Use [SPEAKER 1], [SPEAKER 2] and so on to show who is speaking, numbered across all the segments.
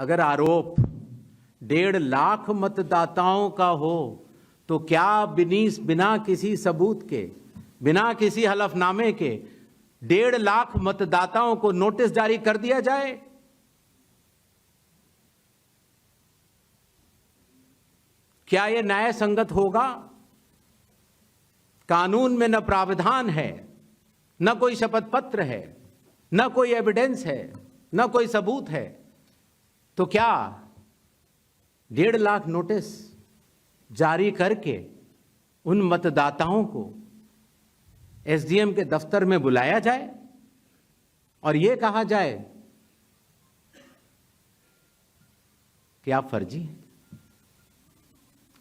[SPEAKER 1] अगर आरोप 1.5 लाख मतदाताओं का हो तो क्या बिना किसी सबूत के, बिना किसी हलफनामे के 1.5 लाख मतदाताओं को नोटिस जारी कर दिया जाए? क्या यह न्याय संगत होगा? कानून में न प्रावधान है, न कोई शपथ पत्र है, न कोई एविडेंस है, न कोई सबूत है, तो क्या 1.5 लाख नोटिस जारी करके उन मतदाताओं को एसडीएम के दफ्तर में बुलाया जाए और यह कहा जाए कि आप फर्जी हैं?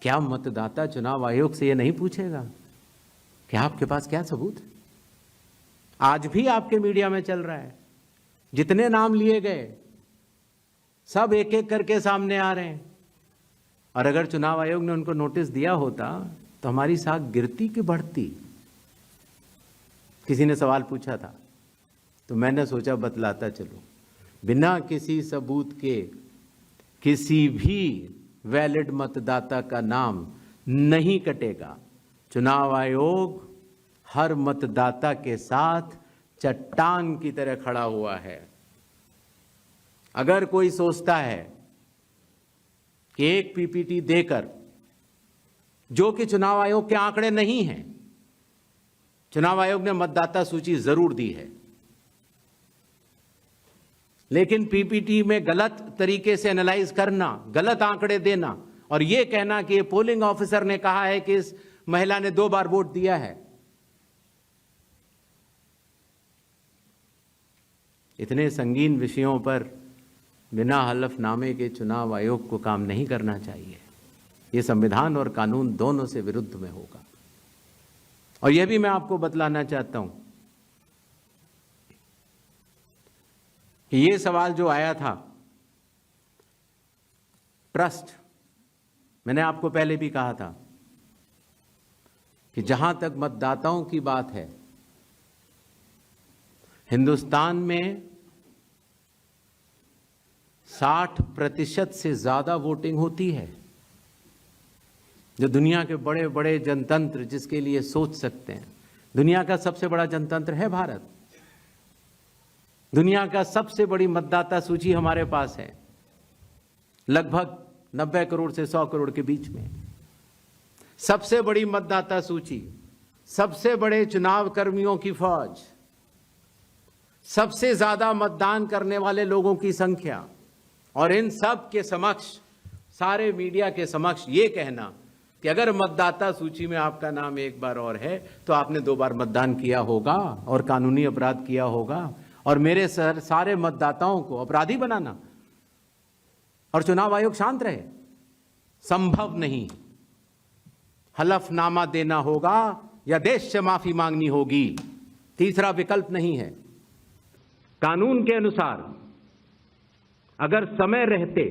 [SPEAKER 1] क्या मतदाता चुनाव आयोग से यह नहीं पूछेगा कि आपके पास क्या सबूत है? आज भी आपके मीडिया में चल रहा है, जितने नाम लिए गए सब एक एक करके सामने आ रहे हैं। और अगर चुनाव आयोग ने उनको नोटिस दिया होता तो हमारी साख गिरती कि बढ़ती? किसी ने सवाल पूछा था तो मैंने सोचा बतलाता चलो। बिना किसी सबूत के किसी भी वैलिड मतदाता का नाम नहीं कटेगा। चुनाव आयोग हर मतदाता के साथ चट्टान की तरह खड़ा हुआ है। अगर कोई सोचता है कि एक पीपीटी देकर, जो कि चुनाव आयोग के आंकड़े नहीं हैं, चुनाव आयोग ने मतदाता सूची जरूर दी है, लेकिन पीपीटी में गलत तरीके से एनालाइज करना, गलत आंकड़े देना और यह कहना कि पोलिंग ऑफिसर ने कहा है कि इस महिला ने 2 बार वोट दिया है, इतने संगीन विषयों पर बिना हलफनामे के चुनाव आयोग को काम नहीं करना चाहिए। यह संविधान और कानून दोनों से विरुद्ध में होगा। और यह भी मैं आपको बतलाना चाहता हूं कि यह सवाल जो आया था ट्रस्ट, मैंने आपको पहले भी कहा था कि जहां तक मतदाताओं की बात है, हिंदुस्तान में 60% से ज्यादा वोटिंग होती है। जो दुनिया के बड़े बड़े जनतंत्र जिसके लिए सोच सकते हैं, दुनिया का सबसे बड़ा जनतंत्र है भारत। दुनिया का सबसे बड़ी मतदाता सूची हमारे पास है, लगभग 90 करोड़ से 100 करोड़ के बीच में। सबसे बड़ी मतदाता सूची, सबसे बड़े चुनाव कर्मियों की फौज, सबसे ज्यादा मतदान करने वाले लोगों की संख्या, और इन सब के समक्ष, सारे मीडिया के समक्ष ये कहना कि अगर मतदाता सूची में आपका नाम एक बार और है तो आपने 2 बार मतदान किया होगा और कानूनी अपराध किया होगा, और मेरे सारे मतदाताओं को अपराधी बनाना और चुनाव आयोग शांत रहे, संभव नहीं। हलफनामा देना होगा या देश से माफी मांगनी होगी, तीसरा विकल्प नहीं है। कानून के अनुसार अगर समय रहते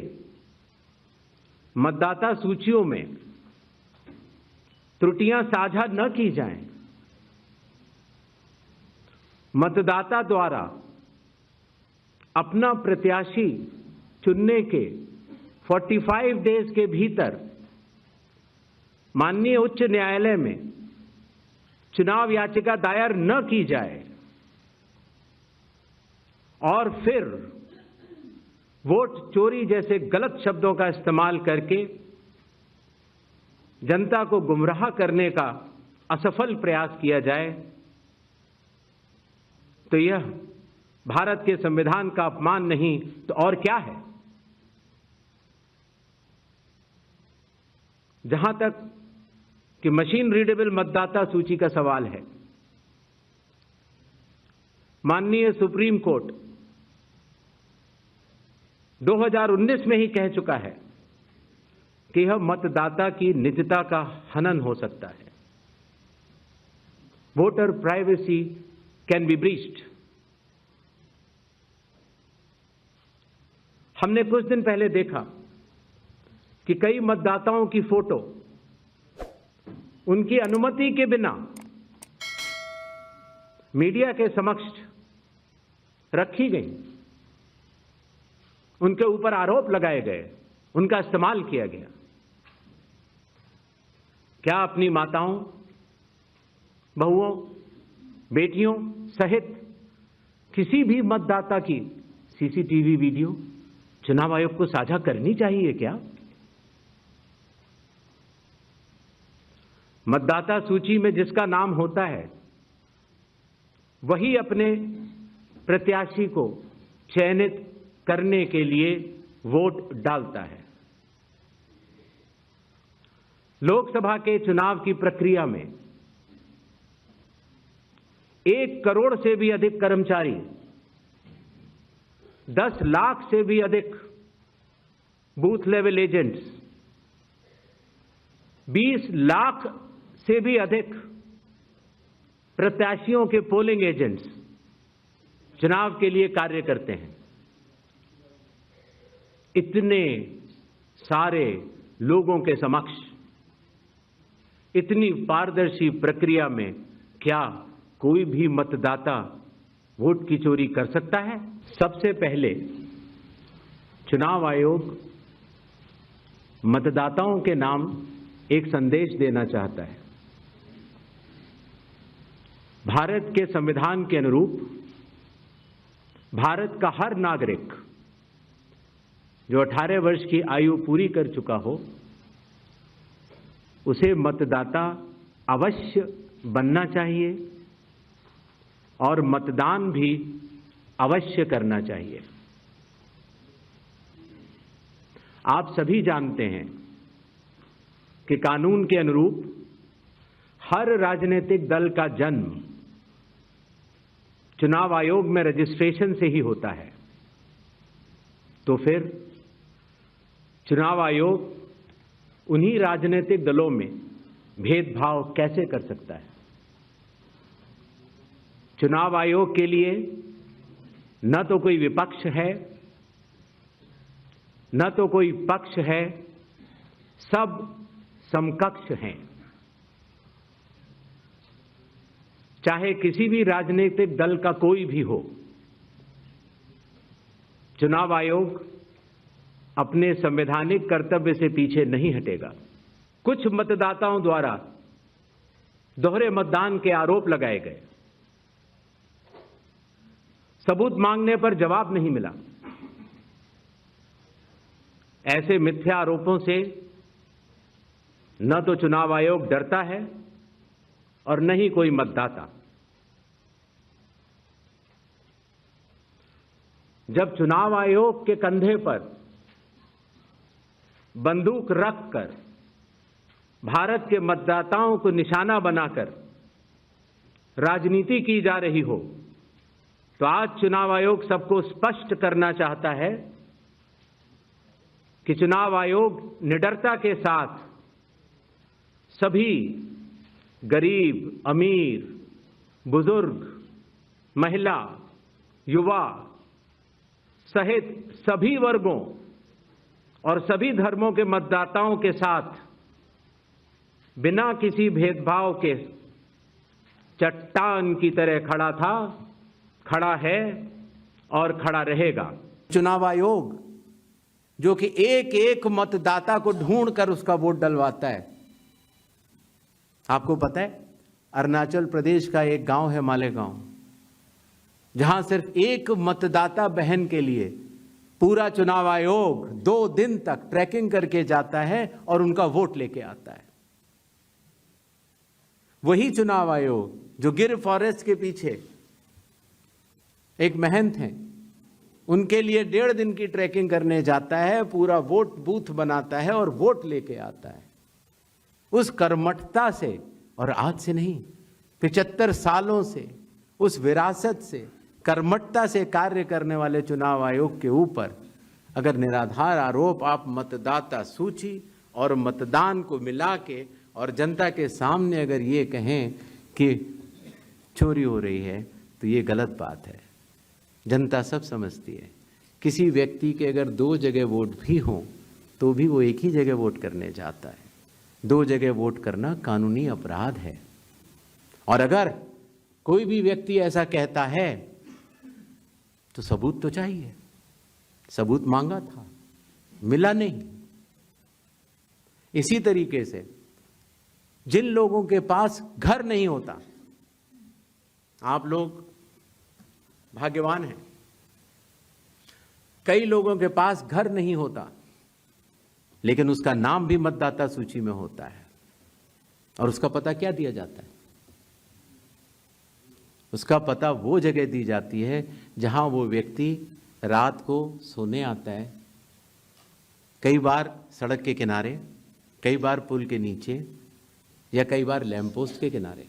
[SPEAKER 1] मतदाता सूचियों में त्रुटियां साझा न की जाएं, मतदाता द्वारा अपना प्रत्याशी चुनने के 45 डेज के भीतर माननीय उच्च न्यायालय में चुनाव याचिका दायर न की जाए और फिर वोट चोरी जैसे गलत शब्दों का इस्तेमाल करके जनता को गुमराह करने का असफल प्रयास किया जाए, तो यह भारत के संविधान का अपमान नहीं तो और क्या है। जहां तक कि मशीन रीडेबल मतदाता सूची का सवाल है, माननीय सुप्रीम कोर्ट 2019 में ही कह चुका है कि यह मतदाता की निजता का हनन हो सकता है। Voter privacy can be breached. हमने कुछ दिन पहले देखा कि कई मतदाताओं की फोटो उनकी अनुमति के बिना मीडिया के समक्ष रखी गई उनके ऊपर आरोप लगाए गए, उनका इस्तेमाल किया गया। क्या अपनी माताओं, बहुओं, बेटियों सहित किसी भी मतदाता की सीसीटीवी वीडियो चुनाव आयोग को साझा करनी चाहिए क्या? मतदाता सूची में जिसका नाम होता है वही अपने प्रत्याशी को चयनित करने के लिए वोट डालता है। लोकसभा के चुनाव की प्रक्रिया में 1 करोड़ से भी अधिक कर्मचारी, 10 लाख से भी अधिक बूथ लेवल एजेंट्स, 20 लाख से भी अधिक प्रत्याशियों के पोलिंग एजेंट्स चुनाव के लिए कार्य करते हैं। इतने सारे लोगों के समक्ष इतनी पारदर्शी प्रक्रिया में क्या कोई भी मतदाता वोट की चोरी कर सकता है? सबसे पहले चुनाव आयोग मतदाताओं के नाम एक संदेश देना चाहता है। भारत के संविधान के अनुरूप भारत का हर नागरिक जो 18 वर्ष की आयु पूरी कर चुका हो, उसे मतदाता अवश्य बनना चाहिए और मतदान भी अवश्य करना चाहिए। आप सभी जानते हैं कि कानून के अनुरूप हर राजनीतिक दल का जन्म चुनाव आयोग में रजिस्ट्रेशन से ही होता है। तो फिर चुनाव आयोग उन्हीं राजनीतिक दलों में भेदभाव कैसे कर सकता है? चुनाव आयोग के लिए न तो कोई विपक्ष है, न तो कोई पक्ष है, सब समकक्ष हैं। चाहे किसी भी राजनीतिक दल का कोई भी हो, चुनाव आयोग अपने संवैधानिक कर्तव्य से पीछे नहीं हटेगा। कुछ मतदाताओं द्वारा दोहरे मतदान के आरोप लगाए गए, सबूत मांगने पर जवाब नहीं मिला। ऐसे मिथ्या आरोपों से न तो चुनाव आयोग डरता है और न ही कोई मतदाता। जब चुनाव आयोग के कंधे पर बंदूक रखकर भारत के मतदाताओं को निशाना बनाकर राजनीति की जा रही हो, तो आज चुनाव आयोग सबको स्पष्ट करना चाहता है कि चुनाव आयोग निडरता के साथ सभी गरीब, अमीर, बुजुर्ग, महिला, युवा सहित सभी वर्गों और सभी धर्मों के मतदाताओं के साथ बिना किसी भेदभाव के चट्टान की तरह खड़ा था, खड़ा है और खड़ा रहेगा। चुनाव आयोग जो कि एक एक मतदाता को ढूंढ कर उसका वोट डलवाता है। आपको पता है, अरुणाचल प्रदेश का एक गांव है मालेगांव, जहां सिर्फ एक मतदाता बहन के लिए पूरा चुनाव आयोग 2 दिन तक ट्रैकिंग करके जाता है और उनका वोट लेके आता है। वही चुनाव आयोग जो गिर फॉरेस्ट के पीछे एक महंत हैं, उनके लिए 1.5 दिन की ट्रैकिंग करने जाता है, पूरा वोट बूथ बनाता है और वोट लेके आता है। उस कर्मठता से, और आज से नहीं 75 सालों से, उस विरासत से, कर्मठता से कार्य करने वाले चुनाव आयोग के ऊपर अगर निराधार आरोप आप मतदाता सूची और मतदान को मिला के और जनता के सामने अगर ये कहें कि चोरी हो रही है, तो ये गलत बात है। जनता सब समझती है। किसी व्यक्ति के अगर 2 जगह वोट भी हों तो भी वो एक ही जगह वोट करने जाता है। 2 जगह वोट करना कानूनी अपराध है। और अगर कोई भी व्यक्ति ऐसा कहता है तो सबूत तो चाहिए। सबूत मांगा था, मिला नहीं। इसी तरीके से जिन लोगों के पास घर नहीं होता, आप लोग भाग्यवान हैं, कई लोगों के पास घर नहीं होता लेकिन उसका नाम भी मतदाता सूची में होता है। और उसका पता क्या दिया जाता है? उसका पता वो जगह दी जाती है जहां वो व्यक्ति रात को सोने आता है, कई बार सड़क के किनारे, कई बार पुल के नीचे, या कई बार लैंप पोस्ट के किनारे।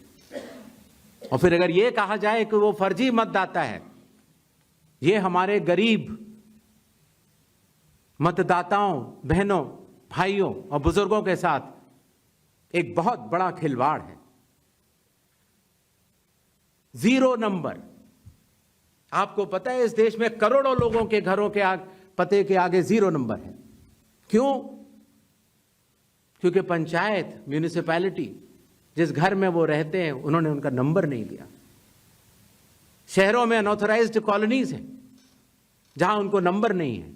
[SPEAKER 1] और फिर अगर ये कहा जाए कि वो फर्जी मतदाता है, ये हमारे गरीब मतदाताओं, बहनों, भाइयों और बुजुर्गों के साथ एक बहुत बड़ा खिलवाड़ है। 0 नंबर। आपको पता है इस देश में करोड़ों लोगों के घरों के पते के आगे 0 नंबर है। क्यों? क्योंकि पंचायत, म्यूनिसिपैलिटी, जिस घर में वो रहते हैं उन्होंने उनका नंबर नहीं दिया। शहरों में अनऑथराइज्ड कॉलोनीज हैं जहां उनको नंबर नहीं है,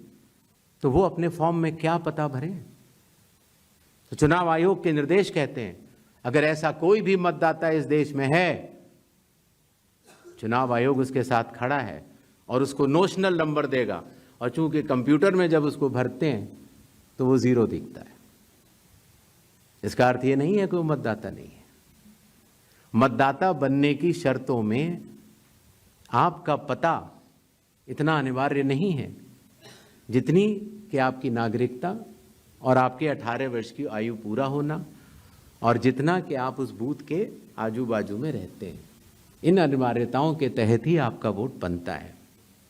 [SPEAKER 1] तो वो अपने फॉर्म में क्या पता भरें? तो चुनाव आयोग के निर्देश कहते हैं अगर ऐसा कोई भी मतदाता इस देश में है, चुनाव आयोग उसके साथ खड़ा है और उसको नोशनल नंबर देगा। और चूंकि कंप्यूटर में जब उसको भरते हैं तो वो 0 दिखता है। इसका अर्थ ये नहीं है कि वो मतदाता नहीं है। मतदाता बनने की शर्तों में आपका पता इतना अनिवार्य नहीं है जितनी कि आपकी नागरिकता और आपके 18 वर्ष की आयु पूरा होना, और जितना कि आप उस बूथ के आजू बाजू में रहते हैं। इन अनिवार्यताओं के तहत ही आपका वोट बनता है।